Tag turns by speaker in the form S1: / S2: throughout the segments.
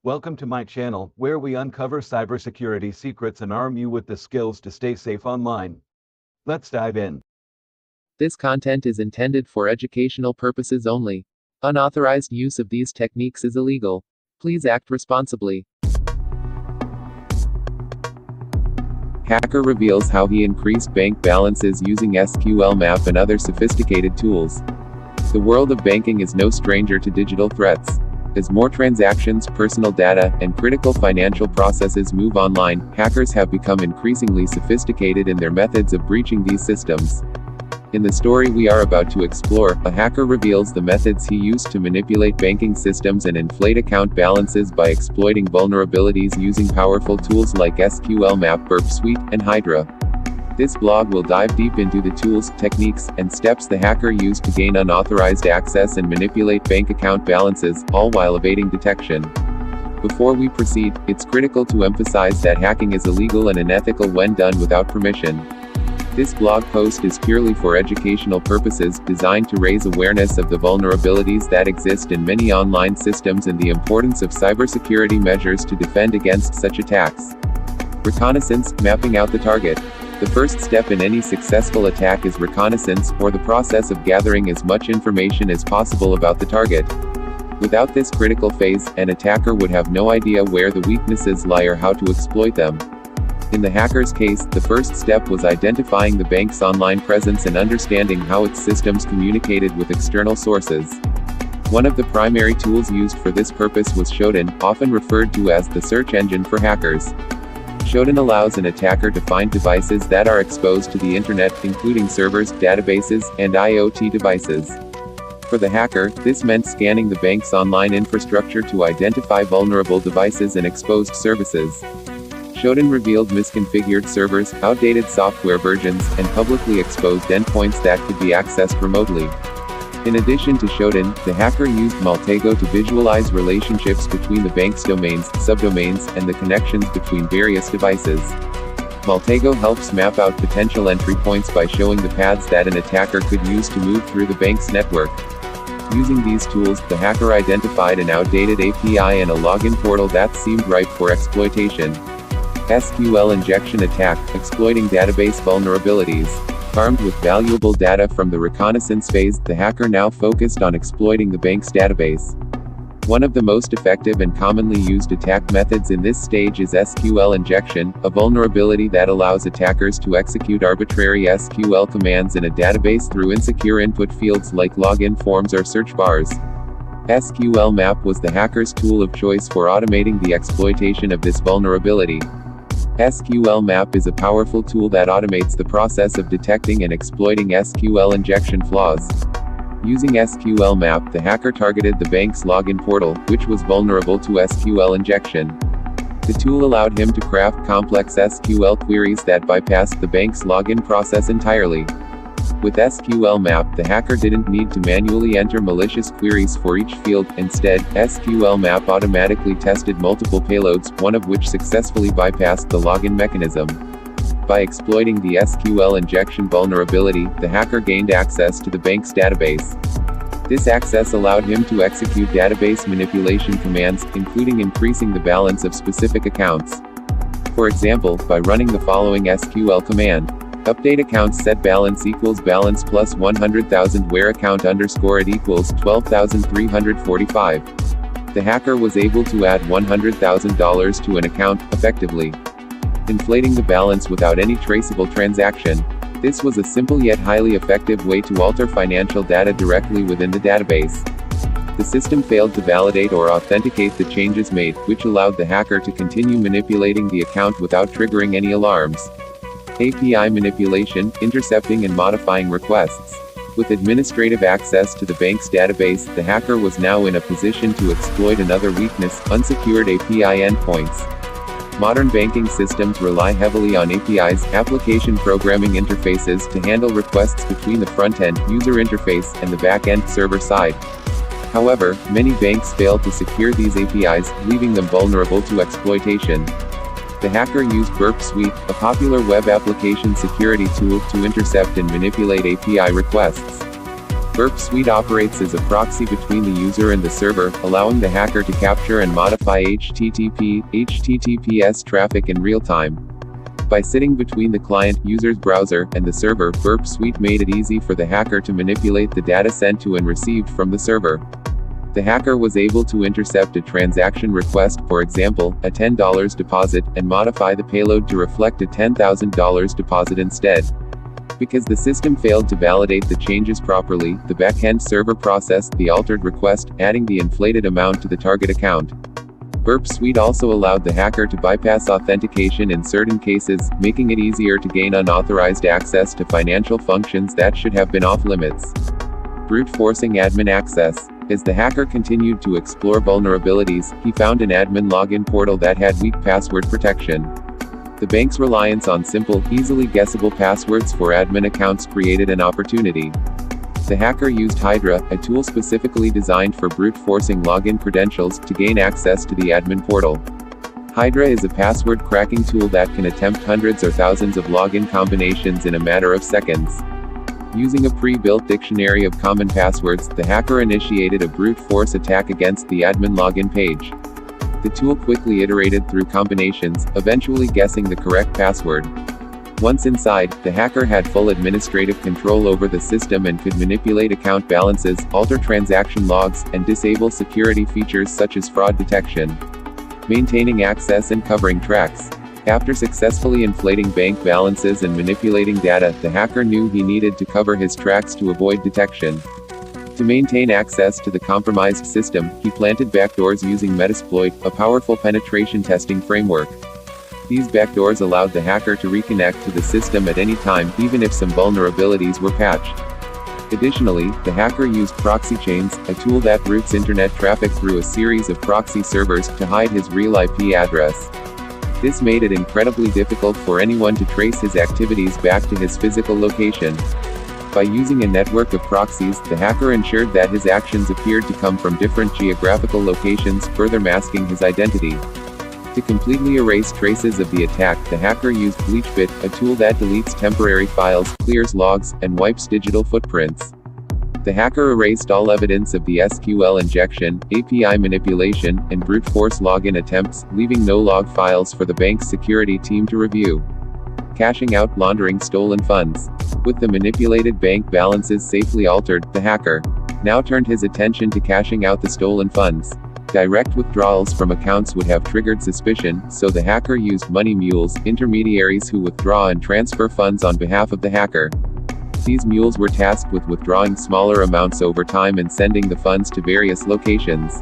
S1: Welcome to my channel, where we uncover cybersecurity secrets and arm you with the skills to stay safe online. Let's dive in.
S2: This content is intended for educational purposes only. Unauthorized use of these techniques is illegal. Please act responsibly. Hacker reveals how he increased bank balances using SQLMap and other sophisticated tools. The world of banking is no stranger to digital threats. As more transactions, personal data, and critical financial processes move online, hackers have become increasingly sophisticated in their methods of breaching these systems. In the story we are about to explore, a hacker reveals the methods he used to manipulate banking systems and inflate account balances by exploiting vulnerabilities using powerful tools like SQLMap, Burp Suite, and Hydra. This blog will dive deep into the tools, techniques, and steps the hacker used to gain unauthorized access and manipulate bank account balances, all while evading detection. Before we proceed, it's critical to emphasize that hacking is illegal and unethical when done without permission. This blog post is purely for educational purposes, designed to raise awareness of the vulnerabilities that exist in many online systems and the importance of cybersecurity measures to defend against such attacks. Reconnaissance, mapping out the target. The first step in any successful attack is reconnaissance, or the process of gathering as much information as possible about the target. Without this critical phase, an attacker would have no idea where the weaknesses lie or how to exploit them. In the hacker's case, the first step was identifying the bank's online presence and understanding how its systems communicated with external sources. One of the primary tools used for this purpose was Shodan, often referred to as the search engine for hackers. Shodan allows an attacker to find devices that are exposed to the internet, including servers, databases, and IoT devices. For the hacker, this meant scanning the bank's online infrastructure to identify vulnerable devices and exposed services. Shodan revealed misconfigured servers, outdated software versions, and publicly exposed endpoints that could be accessed remotely. In addition to Shodan, the hacker used Maltego to visualize relationships between the bank's domains, subdomains, and the connections between various devices. Maltego helps map out potential entry points by showing the paths that an attacker could use to move through the bank's network. Using these tools, the hacker identified an outdated API and a login portal that seemed ripe for exploitation. SQL injection attack, exploiting database vulnerabilities. Armed with valuable data from the reconnaissance phase, the hacker now focused on exploiting the bank's database. One of the most effective and commonly used attack methods in this stage is SQL injection, a vulnerability that allows attackers to execute arbitrary SQL commands in a database through insecure input fields like login forms or search bars. SQLMap was the hacker's tool of choice for automating the exploitation of this vulnerability. SQLMap is a powerful tool that automates the process of detecting and exploiting SQL injection flaws. Using SQLMap, the hacker targeted the bank's login portal, which was vulnerable to SQL injection. The tool allowed him to craft complex SQL queries that bypassed the bank's login process entirely. With SQLMap, the hacker didn't need to manually enter malicious queries for each field. Instead, SQLMap automatically tested multiple payloads, one of which successfully bypassed the login mechanism. By exploiting the SQL injection vulnerability, the hacker gained access to the bank's database. This access allowed him to execute database manipulation commands, including increasing the balance of specific accounts. For example, by running the following SQL command: update accounts set balance equals balance plus 100,000 where account underscore it equals 12,345. The hacker was able to add $100,000 to an account, effectively inflating the balance without any traceable transaction. This was a simple yet highly effective way to alter financial data directly within the database. The system failed to validate or authenticate the changes made, which allowed the hacker to continue manipulating the account without triggering any alarms. API manipulation, intercepting and modifying requests. With administrative access to the bank's database, the hacker was now in a position to exploit another weakness: unsecured API endpoints. Modern banking systems rely heavily on APIs, application programming interfaces, to handle requests between the front-end user interface and the back-end server side. However, many banks fail to secure these APIs, leaving them vulnerable to exploitation. The hacker used Burp Suite, a popular web application security tool, to intercept and manipulate API requests. Burp Suite operates as a proxy between the user and the server, allowing the hacker to capture and modify HTTPS traffic in real time. By sitting between the client, user's browser, and the server, Burp Suite made it easy for the hacker to manipulate the data sent to and received from the server. The hacker was able to intercept a transaction request, for example, a $10 deposit, and modify the payload to reflect a $10,000 deposit instead. Because the system failed to validate the changes properly, the backend server processed the altered request, adding the inflated amount to the target account. Burp Suite also allowed the hacker to bypass authentication in certain cases, making it easier to gain unauthorized access to financial functions that should have been off-limits. Brute forcing admin access. As the hacker continued to explore vulnerabilities, he found an admin login portal that had weak password protection. The bank's reliance on simple, easily guessable passwords for admin accounts created an opportunity. The hacker used Hydra, a tool specifically designed for brute forcing login credentials, to gain access to the admin portal. Hydra is a password cracking tool that can attempt hundreds or thousands of login combinations in a matter of seconds. Using a pre-built dictionary of common passwords, the hacker initiated a brute force attack against the admin login page. The tool quickly iterated through combinations, eventually guessing the correct password. Once inside, the hacker had full administrative control over the system and could manipulate account balances, alter transaction logs, and disable security features such as fraud detection. Maintaining access and covering tracks. After successfully inflating bank balances and manipulating data, the hacker knew he needed to cover his tracks to avoid detection. To maintain access to the compromised system, he planted backdoors using Metasploit, a powerful penetration testing framework. These backdoors allowed the hacker to reconnect to the system at any time, even if some vulnerabilities were patched. Additionally, the hacker used proxy chains, a tool that routes internet traffic through a series of proxy servers, to hide his real IP address. This made it incredibly difficult for anyone to trace his activities back to his physical location. By using a network of proxies, the hacker ensured that his actions appeared to come from different geographical locations, further masking his identity. To completely erase traces of the attack, the hacker used BleachBit, a tool that deletes temporary files, clears logs, and wipes digital footprints. The hacker erased all evidence of the SQL injection, API manipulation, and brute force login attempts, leaving no log files for the bank's security team to review. Cashing out, laundering stolen funds. With the manipulated bank balances safely altered, the hacker now turned his attention to cashing out the stolen funds. Direct withdrawals from accounts would have triggered suspicion, so the hacker used money mules, intermediaries who withdraw and transfer funds on behalf of the hacker. These mules were tasked with withdrawing smaller amounts over time and sending the funds to various locations.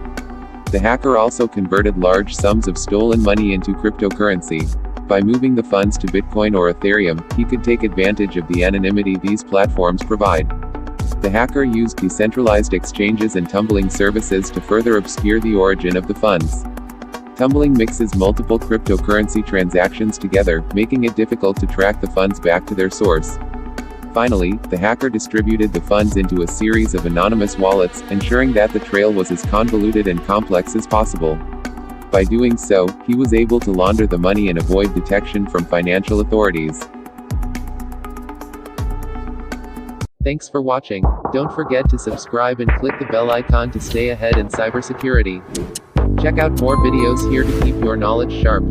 S2: The hacker also converted large sums of stolen money into cryptocurrency. By moving the funds to Bitcoin or Ethereum, he could take advantage of the anonymity these platforms provide. The hacker used decentralized exchanges and tumbling services to further obscure the origin of the funds. Tumbling mixes multiple cryptocurrency transactions together, making it difficult to track the funds back to their source. Finally, the hacker distributed the funds into a series of anonymous wallets, ensuring that the trail was as convoluted and complex as possible. By doing so, he was able to launder the money and avoid detection from financial authorities. Thanks for watching. Don't forget to subscribe and click the bell icon to stay ahead in cybersecurity. Check out more videos here to keep your knowledge sharp.